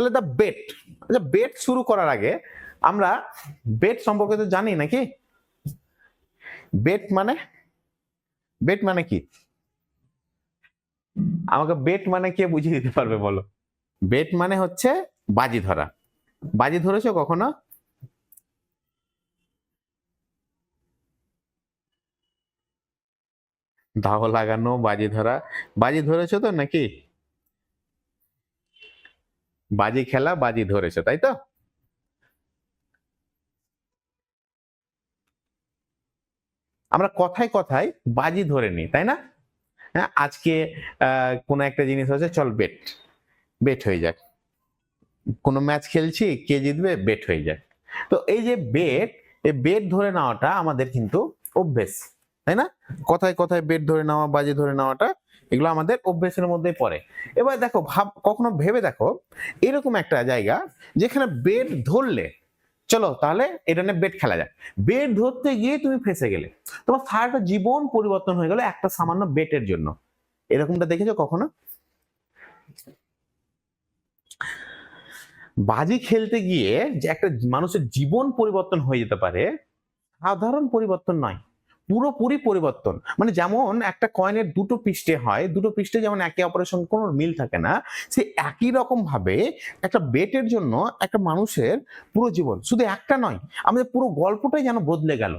তাহলে the bet. আচ্ছা, bet শুরু করার আগে আমরা বেট সম্পর্কে তো জানি নাকি? বেট মানে, বেট মানে কি? আমাকে বেট মানে কে বুঝিয়ে দিতে পারবে বলো? বেট মানে হচ্ছে বাজি ধরা। বাজি ধরেছো কখনো? দাও লাগানো, বাজি ধরা, বাজি ধরেছো তো নাকি? বাজি খেলা, বাজি ধরেছো, তাই তো? আমরা কথায় কথায় বাজি ধরে নিই, তাই না? হ্যাঁ, আজকে কোন একটা জিনিস হচ্ছে, চল বেট, বেট হয়ে যাক। কোনো ম্যাচ খেলছি, কে জিতবে, বেট হয়ে যায়। তো এই যে বেট, এই বেট ধরে নেওয়াটা আমাদের কিন্তু অভ্যেস, তাই না? কথায় কথায় বেট ধরে নেওয়া, বাজি ধরে নেওয়াটা, এগুলো আমাদের অভ্যেসের মধ্যেই পড়ে। এবার দেখো, কখনো ভেবে দেখো এরকম একটা জায়গা যেখানে বেট ধরলে, চলো তাহলে এটা নিয়ে বেট খেলা যায়, বেট ধরতে গিয়ে তুমি ফেসে গেলে, তোমার সারাটা জীবন পরিবর্তন হয়ে গেল একটা সামান্য বেটের জন্য। এরকমটা দেখেছো কখনো? বাজি খেলতে গিয়ে যে একটা মানুষের জীবন পরিবর্তন হয়ে যেতে পারে, সাধারণ পরিবর্তন নয়, পুরোপুরি পরিবর্তন। মানে যেমন একটা কয়েনের দুটো পৃষ্ঠে হয়, দুটো পৃষ্ঠে যেমন একে অপরের সঙ্গে কোনো মিল থাকে না, সে একই রকম ভাবে একটা বেটের জন্য একটা মানুষের পুরো জীবন, শুধু একটা নয়, আমাদের পুরো গল্পটাই যেন বদলে গেল।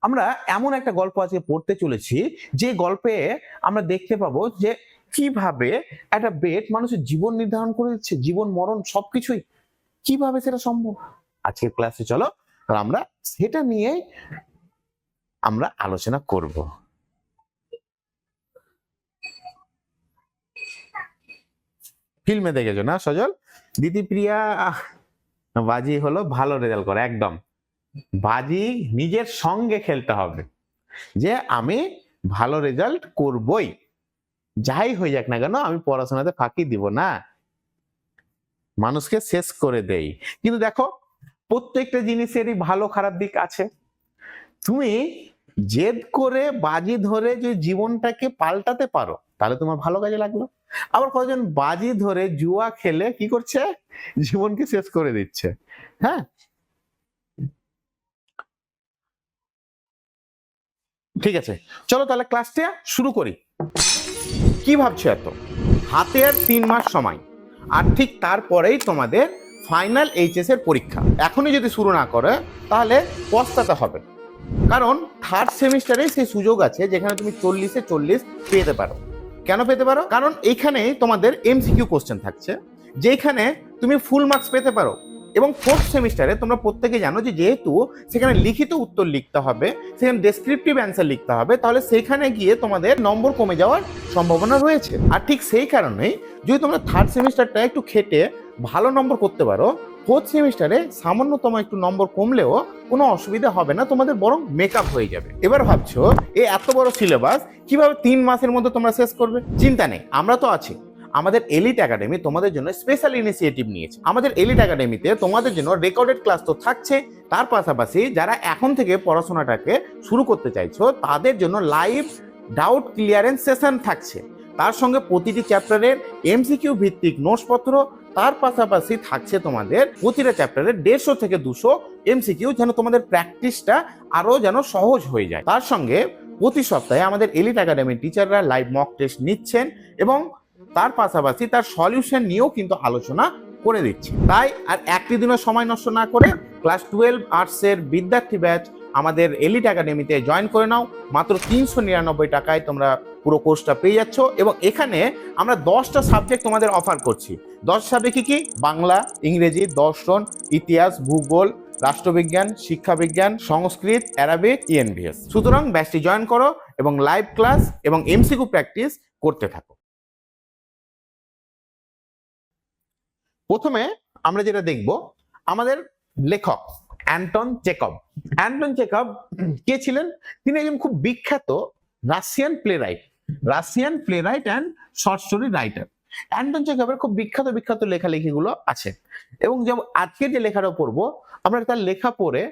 আমরা এমন একটা গল্প আজকে পড়তে চলেছি, যে গল্পে আমরা দেখতে পাবো যে কিভাবে একটা বেট মানুষের জীবন নির্ধারণ করে দিচ্ছে, জীবন মরণ সবকিছুই। কিভাবে সেটা সম্ভব? আজকের ক্লাসে চলো আমরা সেটা নিয়ে আমরা আলোচনা করব। ফিল্মে দেখেছো না সজল? দিদিপ্রিয়া বাজি হলো ভালো রেজাল্ট করে, একদম বাজি নিজের সঙ্গে খেলতে হবে, যে আমি ভালো রেজাল্ট করবই, যাই হয়ে যাক না কেন আমি পড়াশোনাতে ফাঁকি দিব না, মানুষকে শেষ করে দেই। কিন্তু দেখো, প্রত্যেকটা জিনিসেরই ভালো খারাপ দিক আছে। তুমি জেদ করে বাজি ধরে যে জীবনটাকে পাল্টাতে পারো, তাহলে তোমার ভালো কাজে লাগলো। আবার কয়েকজন বাজি ধরে জুয়া খেলে কি করছে, জীবনকে শেষ করে দিচ্ছে। হ্যাঁ, ঠিক আছে, চলো তাহলে ক্লাসটা শুরু করি। কি ভাবছো এত? হাতে আর 3 মাস সময়, আর ঠিক তারপরেই তোমাদের ফাইনাল এইচএস এর পরীক্ষা। এখনই যদি শুরু না করে তাহলে পস্তাতে হবে। কারণ থার্ড সেমিস্টারে সেই সুযোগ আছে যেখানে তুমি 40-এ 40 পেতে পারো। কেন পেতে পারো? কারণ এইখানে তোমাদের এমসিকিউ কোশ্চেন থাকছে, যেখানে তুমি ফুল মার্কস পেতে পারো। এবং ফোর্থ সেমিস্টারে তোমরা প্রত্যেকে জানো যে যেহেতু সেখানে লিখিত উত্তর লিখতে হবে, সেখানে ডেসক্রিপটিভ অ্যান্সার লিখতে হবে, তাহলে সেখানে গিয়ে তোমাদের নম্বর কমে যাওয়ার সম্ভাবনা রয়েছে। আর ঠিক সেই কারণেই যদি তোমরা থার্ড সেমিস্টারটা একটু খেটে ভালো নম্বর করতে পারো, ফোর্থ সেমিস্টারে সামান্যতম একটু নম্বর কমলেও কোনো অসুবিধা হবে না, তোমাদের বরং মেকআপ হয়ে যাবে। এবার ভাবছো এই এত বড় সিলেবাস কিভাবে 3 মাসের মধ্যে তোমরা শেষ করবে? চিন্তা নেই, আমরা তো আছি। আমাদের এলিট একাডেমি তোমাদের জন্য স্পেশাল ইনিশিয়েটিভ নিয়েছে। আমাদের এলিট একাডেমিতে তোমাদের জন্য রেকর্ডেড ক্লাস তো থাকছে, তার পাশাপাশি যারা এখন থেকে পড়াশোনাটাকে শুরু করতে চাইছো তাদের জন্য লাইভ ডাউট ক্লিয়ারেন্স সেশন থাকছে। তার সঙ্গে প্রতিটি চ্যাপ্টারের এমসিকিউ ভিত্তিক নোটসপত্র, তার পাশাপাশি থাকছে তোমাদের প্রতিটা চ্যাপ্টারে 150 থেকে 200 এমসিকিউ, যেন তোমাদের প্র্যাকটিসটা আরো যেন সহজ হয়ে যায়। তার সঙ্গে প্রতি সপ্তাহে আমাদের এলিট একাডেমির টিচাররা লাইভ মক টেস্ট নিচ্ছেন এবং তার পাশাপাশি তার সলিউশন নিয়েও কিন্তু আলোচনা করে দিচ্ছি। তাই আর একটি দিনের সময় নষ্ট না করে ক্লাস 12 আর্টসের বিদ্যার্থী ব্যাচ আমাদের এলিট একাডেমিতে জয়েন করে নাও। মাত্র 399 টাকায় তোমরা পুরো কোর্সটা পেয়ে যাচ্ছ। এবং এখানে আমরা 10টা সাবজেক্ট তোমাদের অফার করছি। 10 সাবজেক্ট কি? বাংলা, ইংরেজি, দর্শন, ইতিহাস, ভূগোল, রাষ্ট্রবিজ্ঞান, শিক্ষাবিজ্ঞান, সংস্কৃত, অ্যারাবিক, ইএনভিএস। সুতরাং ব্যাচটি জয়েন করো এবং লাইভ ক্লাস এবং এমসিকিউ প্র্যাকটিস করতে থাকো। প্রথমে আমরা যেটা দেখব, আমাদের লেখক অ্যান্টন চেকভ। অ্যান্টন চেকভ কে ছিলেন? তিনি একজন খুব বিখ্যাত Russian playwright and short story writer. Anton চেকভের খুব বিখ্যাত বিখ্যাত লেখালেখিগুলো আছে। এবং যেমন আজকে যে লেখাটা পড়বো, আমরা তার লেখা পড়ে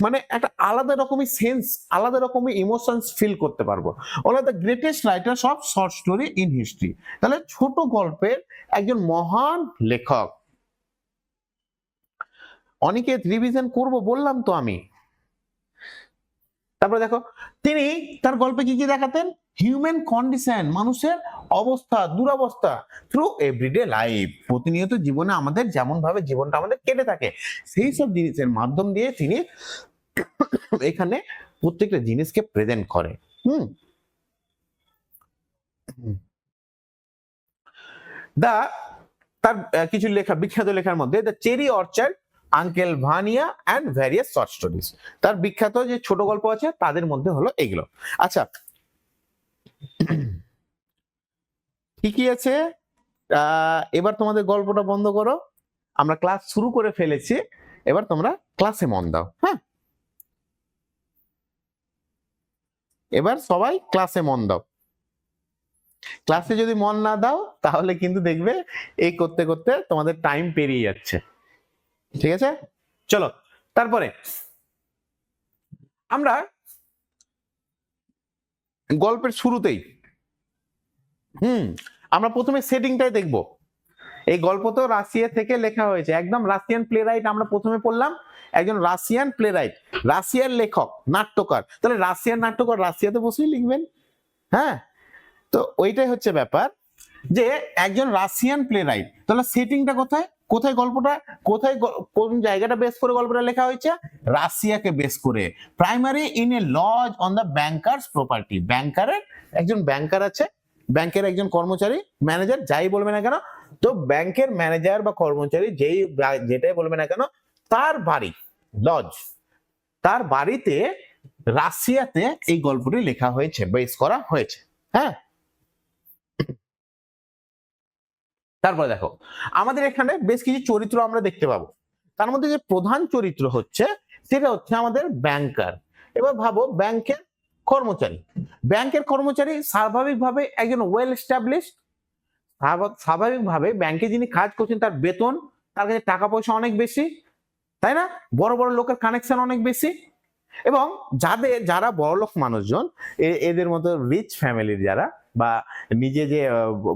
মানে একটা আলাদা রকমের সেন্স, আলাদা রকমের ইমোশনস ফিল করতে পারবো। ওরা the greatest writer of short story in history. তাহলে ছোট গল্পের একজন মহান লেখক। অনিকেত রিভিশন করব বললাম তো আমি। তারপরে দেখো তিনি তার গল্পে কি কি দেখাতেন, হিউম্যান কন্ডিশন, মানুষের অবস্থা দুরবস্থা থ্রু এভরিডে লাইফ, প্রতিনিয়ত জীবনে আমাদের যেমন ভাবে জীবনটা আমাদের কেটে থাকে সেই সব জিনিসের মাধ্যম দিয়ে তিনি এখানে প্রত্যেকটা জিনিসকে প্রেজেন্ট করে। তার কিছু লেখা, বিখ্যাত লেখার মধ্যে the Cherry Orchard, Uncle Vanya and various short stories, তার বিখ্যাত যে ছোট গল্প আছে তাদের মধ্যে হলো এগুলো। আচ্ছা ঠিকই আছে, এবার তোমাদের গল্পটা বন্ধ করো, আমরা ক্লাস শুরু করে ফেলেছি, এবার তোমরা ক্লাসে মন দাও। হ্যাঁ, এবার সবাই ক্লাসে মন দাও। ক্লাসে যদি মন না দাও তাহলে কিন্তু দেখবে এই করতে করতে তোমাদের টাইম পেরিয়ে যাচ্ছে। ঠিক আছে, চলো তারপরে আমরা গল্পের শুরুতেই আমরা প্রথমে সেটিংটাই দেখব। এই গল্প তো রাশিয়া থেকে লেখা হয়েছে, একদম রাশিয়ান প্লে রাইট আমরা প্রথমে পড়লাম, একজন রাশিয়ান প্লে রাইট, রাশিয়ার লেখক, নাট্যকার, তাহলে রাশিয়ান নাট্যকার রাশিয়াতে বসেই লিখবেন। হ্যাঁ, তো ওইটাই হচ্ছে ব্যাপার যে একজন রাশিয়ান প্লে রাইট, তাহলে সেটিংটা কোথায়, কোথায় গল্পটা, কোথায় কোন জায়গাটা বেস করে গল্পটা লেখা হয়েছে, রাশিয়াকে বেস করে। Primary in a laws on the bankers property, ব্যাংকারের একজন ব্যাংকার আছে, ব্যাংকের একজন কর্মচারী, ম্যানেজার যাই বলবে না কেন, তো ব্যাংকের ম্যানেজার বা কর্মচারী যেটাই বলবে না কেন, তার বাড়ি লজ, তার বাড়িতে রাশিয়াতে এই গল্পটি লেখা হয়েছে, বেস করা হয়েছে। হ্যাঁ, তারপরে দেখো আমাদের এখানে বেশ কিছু চরিত্র আমরা দেখতে পাবো, তার মধ্যে যে প্রধান চরিত্র হচ্ছে সেটা হচ্ছে আমাদের ব্যাংকার। এবার ভাবো ব্যাংকের কর্মচারী, ব্যাংকের কর্মচারী স্বাভাবিকভাবে একজন ওয়েল এস্টাবলিশড, স্বাভাবিকভাবে ব্যাংকে যিনি কাজ করছেন তার বেতন, তার কাছে টাকা পয়সা অনেক বেশি, তাই না, বড় বড় লোকের কানেকশন অনেক বেশি, এবং যারা বড়লোক মানুষজন, এদের মতো রিচ ফ্যামিলির যারা বা নিজে যে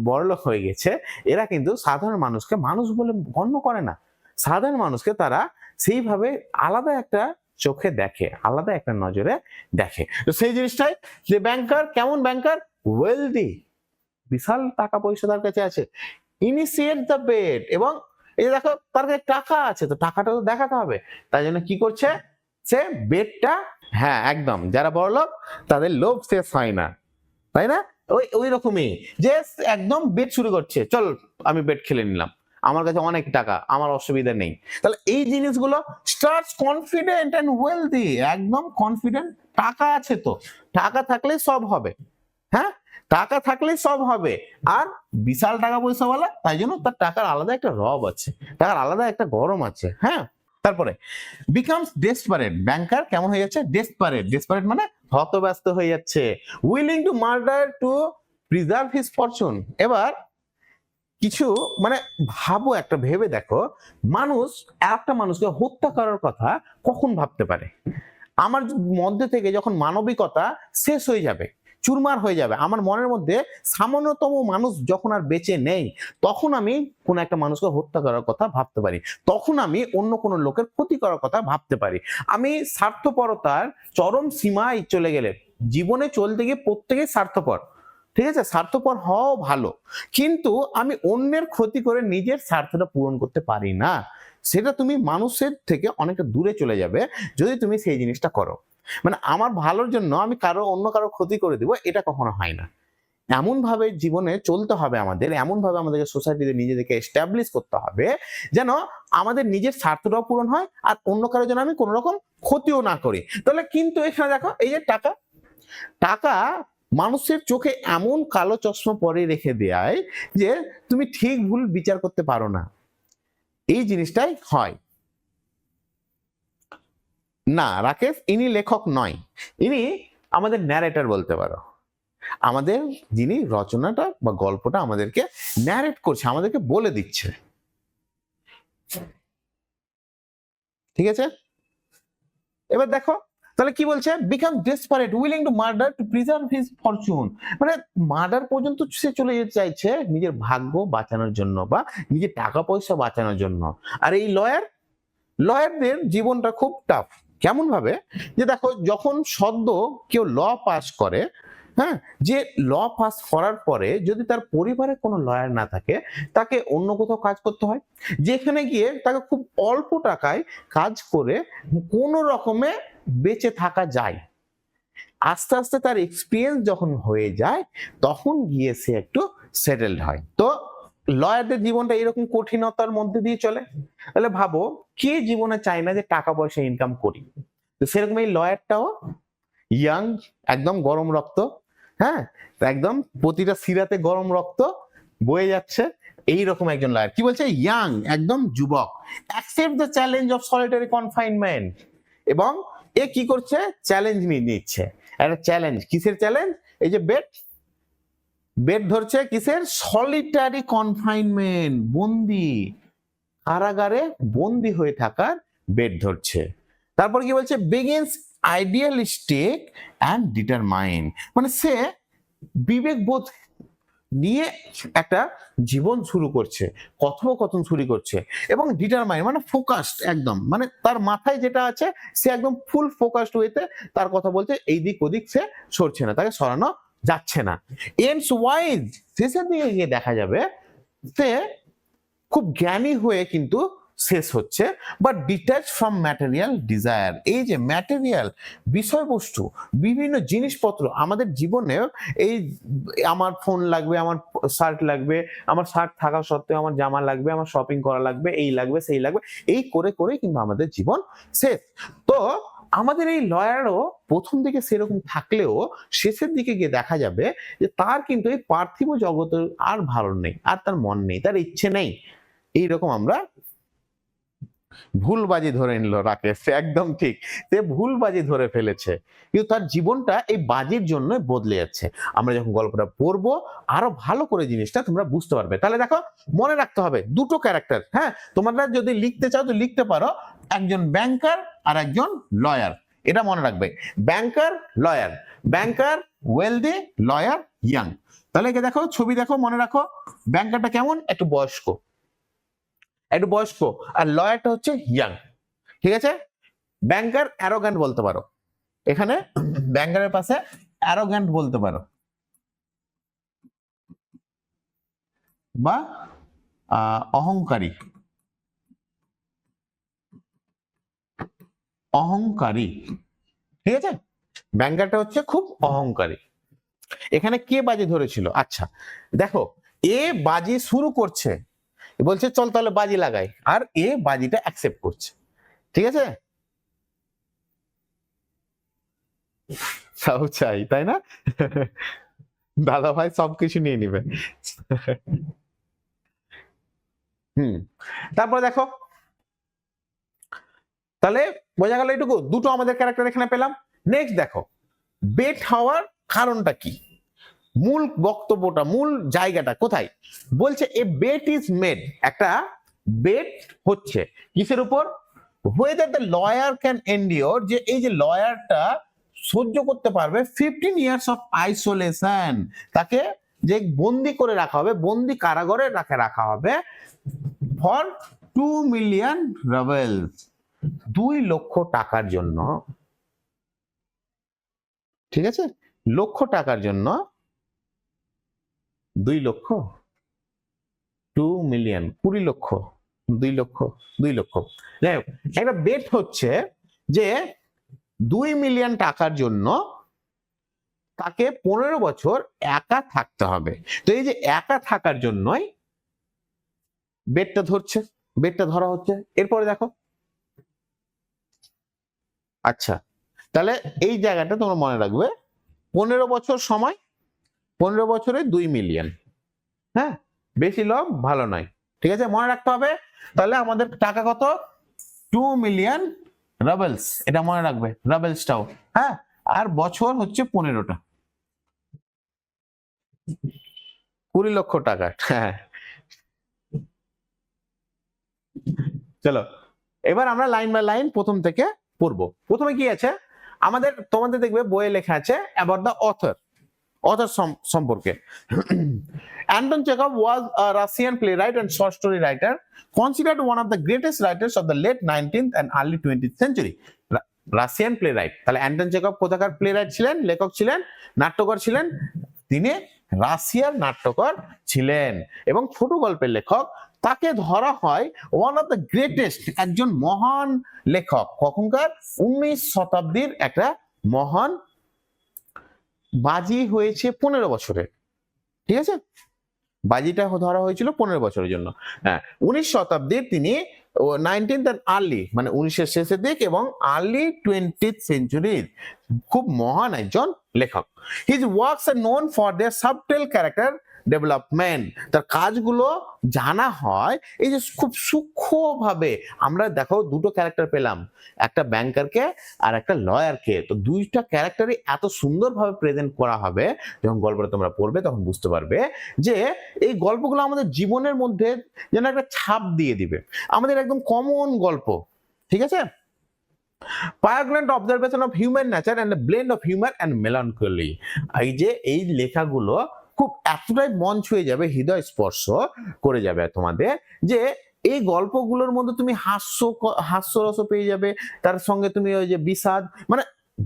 বড়লোক হয়ে গেছে, এরা কিন্তু সাধারণ মানুষকে মানুষ বলে গণ্য করে না, সাধারণ মানুষকে তারা সেইভাবে আলাদা একটা চোখে দেখে, আলাদা একটা নজরে দেখে। তো সেই জিনিসটাই যে ব্যাংকার কেমন, ব্যাংকার ওয়েলদি, বিশাল টাকা পয়সা তার কাছে আছে, ইনিশিয়েট দ্য বেট, এবং এই যে দেখো তার কাছে টাকা আছে, তো টাকাটা তো দেখাতে হবে, তাই জন্য কি করছে সে বেটটা, হ্যাঁ একদম, যারা বড় লোক তাদের লোভ শেষ হয় না, তাই না, ওই রকমই যে একদম বেট শুরু করছে, চল আমি বেট খেলে নিলাম, আমার কাছে অনেক টাকা, আমার অসুবিধা নেই। তাহলে এই জিনিসগুলো স্টার্টস কনফিডেন্ট এন্ড ওয়েলদি, একদম কনফিডেন্ট, টাকা আছে তো, টাকা থাকলে সব হবে। হ্যাঁ, টাকা থাকলে সব হবে, আর বিশাল টাকা পয়সাওয়ালা, তাই জন্য তার টাকার আলাদা একটা রব আছে, টাকার আলাদা একটা গরম আছে। হ্যাঁ, তারপরে বিকামস ডেসপারেট, ব্যাংকার কেমন হয়ে যাচ্ছে, ডেসপারেট, ডেসপারেট মানে হতব্যস্ত হয়ে যাচ্ছে, willing to murder two preserve his Fortune. এবার কিছু মানে ভাবো, একটা ভেবে দেখো, মানুষ একটা মানুষকে হত্যা করার কথা কখন ভাবতে পারে? আমার মধ্যে থেকে যখন মানবিকতা শেষ হয়ে যাবে, চুরমার হয়ে যাবে, আমার মনের মধ্যে সামান্যতম মানুষ যখন আর বেঁচে নেই, তখন আমি কোন একটা মানুষকে হত্যা করার কথা ভাবতে পারি, তখন আমি অন্য কোনো লোকের ক্ষতি করার কথা ভাবতে পারি। আমি স্বার্থপরতার চরম সীমায় চলে গেলে, জীবনে চলতে গিয়ে প্রত্যেকেই স্বার্থপর, ঠিক আছে, স্বার্থপর হওয়া ভালো, কিন্তু আমি অন্যের ক্ষতি করে নিজের স্বার্থটা পূরণ করতে পারি না, সেটা তুমি মানুষের থেকে অনেকটা দূরে চলে যাবে যদি তুমি সেই জিনিসটা করো। মানে আমার ভালোর জন্য আমি অন্য কারো ক্ষতি করে দিব, এটা কখনো হয় না। এমন ভাবে জীবনে চলতে হবে আমাদের, এমন ভাবে আমাদেরকে সোসাইটিতে নিজেদেরকে এস্টাবলিশ করতে হবে যেন আমাদের নিজের স্বার্থটাও পূরণ হয়, আর অন্য কারোর জন্য আমি কোনো রকম ক্ষতিও না করি। তাহলে কিন্তু এখানে দেখো এই যে টাকা, টাকা মানুষের চোখে এমন কালো চশমা পরে রেখে দেয় যে তুমি ঠিক ভুল বিচার করতে পারো না, এই জিনিসটাই হয় না। রাকেশ ইনি লেখক নয়, ইনি আমাদের ন্যারেটর বলতে পারো, আমাদের যিনি রচনাটা বা গল্পটা আমাদেরকে ন্যারেট করছে, আমাদেরকে বলে দিচ্ছে। ঠিক আছে, এবার দেখো তাহলে কি বলছে, become desperate willing to murder two preserve his Fortune, মানে মার্ডার পর্যন্ত সে চলে যেতে চাইছে নিজের ভাগ্য বাঁচানোর জন্য বা নিজের টাকা পয়সা বাঁচানোর জন্য। আর এই লয়ার, লয়ারদের জীবনটা খুব টাফ। কেমন ভাবে, যে দেখো যখন সদ্য কেউ ল পাস করে, হ্যাঁ, যে ল পাস করার পরে যদি তার পরিবারে কোনো লয়ার না থাকে, তাকে অন্য কোথাও কাজ করতে হয়, যেখানে গিয়ে তাকে খুব অল্প টাকায় কাজ করে কোনো রকমে বেঁচে থাকা যায়। আস্তে আস্তে তার এক্সপিরিয়েন্স যখন হয়ে যায়, তখন গিয়ে সে একটু সেটেলড হয়। তো লয়ারদের জীবনটা এরকম কঠিনতার মধ্যে দিয়ে চলে। তাহলে ভাবো, কে জীবনে চায় না যে টাকা পয়সা ইনকাম করি? তো সেরকম এই লয়ারটাও ইয়াং, একদম গরম রক্ত, হ্যাঁ, একদম প্রতিটা সিরাতে গরম রক্ত বয়ে যাচ্ছে, এইরকম একজন লয়ার। কি বলছে? ইয়াং, একদম যুবক, accept the challenge of solitary confinement. এবং এ কি করছে? চ্যালেঞ্জ নিয়ে নিচ্ছে। একটা চ্যালেঞ্জ, কিসের চ্যালেঞ্জ? এই যে বেড বেড ধরছে, কিসের? সলিটারি কনফাইনমেন্ট, বন্দি, কারাগারে বন্দি হয়ে থাকার বেড ধরছে। তারপর কি বলছে? বিগিনস আইডিয়ালিস্টিক অ্যান্ড ডিটারমাইন্ড, মানে সে বিবেকবোধ নিয়ে একটা জীবন শুরু করছে, কথোপকথন শুরু করছে, এবং ডিটারমাইন্ড মানে ফোকাসড, একদম মানে তার মাথায় যেটা আছে সে একদম ফুল ফোকাসড ওয়েতে তার কথা বলছে, এই দিক ওদিক সে সরছে না, তাকে সরানো যাচ্ছে না। এন্ডস ওয়াইজ, শেষের দিকে গিয়ে দেখা যাবে সে খুব জ্ঞানী হয়ে কিন্তু শেষ হচ্ছে, but detach from material desire. এই যে ম্যাটেরিয়াল বিষয়বস্তু, বিভিন্ন জিনিসপত্র আমাদের জীবনে, এই আমার ফোন লাগবে, আমার শার্ট লাগবে, আমার শার্ট থাকা সত্ত্বেও আমার জামা লাগবে, আমার শপিং করা লাগবে, এই লাগবে সেই লাগবে, এই করে করে কিন্তু আমাদের জীবন শেষ। তো আমাদের এই লয়ারও প্রথম দিকে সেরকম থাকলেও শেষের দিকে গিয়ে দেখা যাবে যে তার কিন্তু এই পার্থিব জগতের আর ভালো নেই, আর তার মন নেই, তার ইচ্ছে নেই। এইরকম আমরা ভুলবাজি ধরে নিল রাকেশ, একদম ঠিক, সে ভুলবাজি ধরে ফেলেছে, কিন্তু তার জীবনটা এই বাজির জন্য বদলে যাচ্ছে। আমরা যখন গল্পটা পড়বো আরো ভালো করে জিনিসটা তোমরা বুঝতে পারবে। তাহলে দেখো, মনে রাখতে হবে দুটো ক্যারেক্টার, হ্যাঁ, তোমরা যদি লিখতে চাও তো লিখতে পারো, একজন ব্যাংকার আর একজন লয়ার, এটা মনে রাখবে। ব্যাংকার, লয়ার, ব্যাংকার ওয়েলদি, লয়ার ইয়াং। তাহলে একে দেখো, ছবি দেখো, মনে রাখো, ব্যাংকারটা কেমন? একটু বয়স্ক, আর লয়ারটা হচ্ছে ইয়াং, ঠিক আছে? ব্যাংকার অ্যারোগ্যান্ট বলতে পারো, এখানে ব্যাংকারের পাশে অ্যারোগ্যান্ট বলতে পারো, বা অহংকারী, অহংকারী, ঠিক আছে? ব্যাংকারটা হচ্ছে খুব অহংকারী। এখানে কে বাজি ধরেছিল? আচ্ছা দেখো, এ বাজি শুরু করছে, বলছে চল তাহলে বাজি লাগাই, আর এ বাজিটা অ্যাকসেপ্ট করছে, ঠিক আছে? তাও চাই, তাই না? দাদা ভাই সবকিছু নিয়ে নিবে। তারপরে দেখো, তাহলে বোঝা গেল এটুকু, দুটো আমাদের ক্যারেক্টার এখানে পেলাম। নেক্সট দেখো, বেট হওয়ার কারণটা কি, মূল বক্তব্যটা, মূল জায়গাটা কোথায়? বলছে এ বেট ইজ মেড, একটা বেট হচ্ছে কিসের উপর? whether the lawyer can endure, যে এই যে লয়ারটা সহ্য করতে পারবে 15 years of isolation, তাকে যে বন্দি করে রাখা হবে, বন্দি কারাগারে রাখা হবে, ফর 2 million rubles, 2 লক্ষ টাকার জন্য, ঠিক আছে? লক্ষ টাকার জন্য, 2 লক্ষ, 2 মিলিয়ন, 20 লক্ষ, 2 লক্ষ, 2 লক্ষ, যাই হোক, একটা বেট হচ্ছে যে 2 মিলিয়ন টাকার জন্য তাকে 15 বছর একা থাকতে হবে। তো এই যে একা থাকার জন্যই বেটটা ধরছে, বেটটা ধরা হচ্ছে। এরপরে দেখো, আচ্ছা তাহলে এই জায়গাটা তোমরা মনে রাখবে, 15 বছর সময়, 15 বছরে 2 মিলিয়ন, হ্যাঁ, বেশি লোভ ভালো নয়, ঠিক আছে? মনে রাখতে হবে। তাহলে আমাদের টাকা কত? 2 মিলিয়ন রাবেলস, এটা মনে রাখবে, রাবেলসটাও, হ্যাঁ, আর বছর হচ্ছে 15টা, 20 লক্ষ টাকা, হ্যাঁ। চলো এবার আমরা লাইন বাই লাইন প্রথম থেকে পড়বো। প্রথমে কি আছে আমাদের, তোমাদের দেখবে বইয়ে লেখা আছে অ্যাবাউট দ্য অথর, অথর সম্পর্কে। Anton Chekhov was a Russian playwright and short story writer, considered one of the greatest writers of the late 19th and early 20th century. Russian playwright, তাহলে অ্যান্টন চেকভ কোথাকার playwright ছিলেন, লেখক ছিলেন, নাট্যকার ছিলেন? তিনি রাশিয়ার নাট্যকার ছিলেন এবং ছোট গল্পের লেখক। তাকে ধরা হয় ওয়ান অফ দ্য গ্রেটেস্ট, একজন মহান লেখক। কখনকার? 19 শতাব্দীর একটা মহান। বাজি হয়েছে 15 বছরের, ঠিক আছে? বাজিটা ধরা হয়েছিল 15 বছরের জন্য। হ্যাঁ, 19 শতাব্দীর তিনি 19th and early মানে 1900 শেষের দিক এবং আর্লি 20th সেঞ্চুরির খুব মহান একজন লেখক। His works are known for their subtle character development. তার কাজগুলো জানা হয় এই যে খুব সূক্ষ্মভাবে। আমরা দেখো দুটো ক্যারেক্টার পেলাম, একটা ব্যাংকারকে আর একটা লয়ারকে। তো দুইটা ক্যারেক্টারই এত সুন্দরভাবে প্রেজেন্ট করা হবে, যখন গল্পটা তোমরা পড়বে তখন বুঝতে পারবে যে এই গল্পগুলো আমাদের জীবনের মধ্যে যেন একটা ছাপ দিয়ে দিবে, আমাদের একদম কমন গল্প, ঠিক আছে? Poignant observation of human nature and a blend of humor and melancholy. এই যে এই লেখাগুলো খুব এতটাই মন ছুঁয়ে যাবে, হৃদয় স্পর্শ করে যাবে তোমাদের, যে এই গল্পগুলোর মধ্যে তুমি হাস্যরস পেয়ে যাবে, তার সঙ্গে তুমি ওই যে বিষাদ, মানে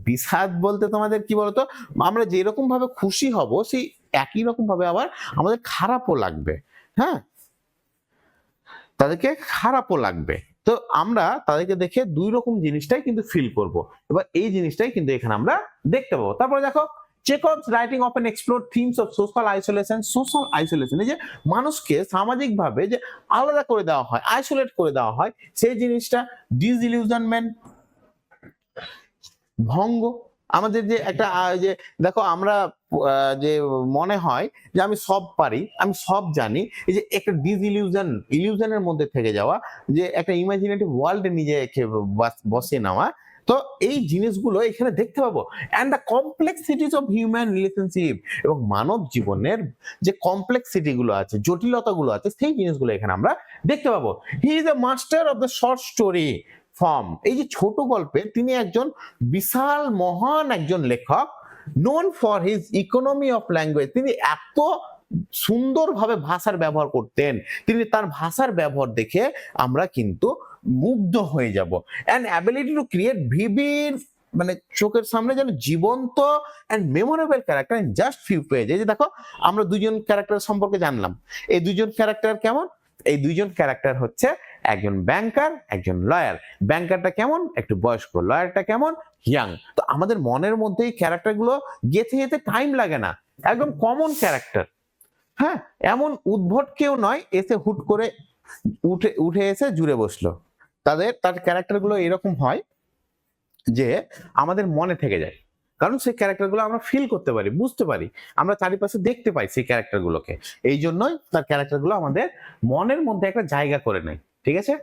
বিষাদ বলতে তোমাদের কি বলতো, আমরা যেরকম ভাবে খুশি হব সেই একই রকম ভাবে আবার আমাদের খারাপও লাগবে। হ্যাঁ, তাদেরকে খারাপও লাগবে। তো আমরা তাদেরকে দেখে দুই রকম জিনিসটাই কিন্তু ফিল করব। এবার এই জিনিসটাই কিন্তু এখানে আমরা দেখতে পাবো। তারপরে দেখো, Chekhov's writing often explored themes of social isolation. Social isolation, এই যে মানুষকে সামাজিকভাবে যে আলাদা করে দেওয়া হয়, আইসোলেট করে দেওয়া হয়, সেই জিনিসটা, ডিসইলিউশনমেন্ট, ভঙ্গ। আমাদের যে একটা যে দেখো আমরা যে মনে হয় যে আমি সব পারি, আমি সব জানি, এই যে একটা ইলিউশনের মধ্যে থেকে যাওয়া, যে একটা ইমাজিনেটিভ ওয়ার্ল্ডে নিজেকে বসে নেওয়া। তো এই জিনিসগুলো এখানে দেখতে পাবো। And the complexities of human relationship, এবং মানব জীবনের যে কমপ্লেক্সিটি গুলো আছে, জটিলতাগুলো আছে, সেই জিনিসগুলো এখানে আমরা দেখতে পাবো। He is a master of the short story form. এই যে ছোট গল্পে তিনি একজন বিশাল মহান একজন লেখক। Known for his economy of language, তিনি এত সুন্দরভাবে ভাষার ব্যবহার করতেন, তিনি তার ভাষার ব্যবহার দেখে আমরা কিন্তু মুগ্ধ হয়ে যাব। And ability to create vivid, মানে চোখের সামনে যেন জীবন্ত and memorable character in just few page. এই যে দেখো, আমরা দুজন ক্যারেক্টার সম্পর্কে জানলাম। এই দুজন ক্যারেক্টার কেমন? এই দুইজন ক্যারেক্টার হচ্ছে একজন ব্যাংকার, একজন লয়ার। ব্যাংকারটা কেমন? একটু বয়স্ক। লয়ারটা কেমন? ইয়াং। তো আমাদের মনের মধ্যে এই ক্যারেক্টারগুলো গেঁথে যেতে টাইম লাগে না, একদম কমন ক্যারেক্টার। হ্যাঁ, এমন উদ্ভট কেউ নয় এসে হুট করে উঠে এসে জুড়ে বসলো। তার ক্যারেক্টারগুলো এরকম হয় যে আমাদের মনে থেকে যায়, কারণ সেই ক্যারেক্টারগুলো আমরা ফিল করতে পারি, বুঝতে পারি, আমরা চারিপাশে দেখতে পাই সেই ক্যারেক্টারগুলোকে। এই জন্যই তার ক্যারেক্টারগুলো আমাদের মনের মধ্যে একটা জায়গা করে নেয়, ঠিক আছে?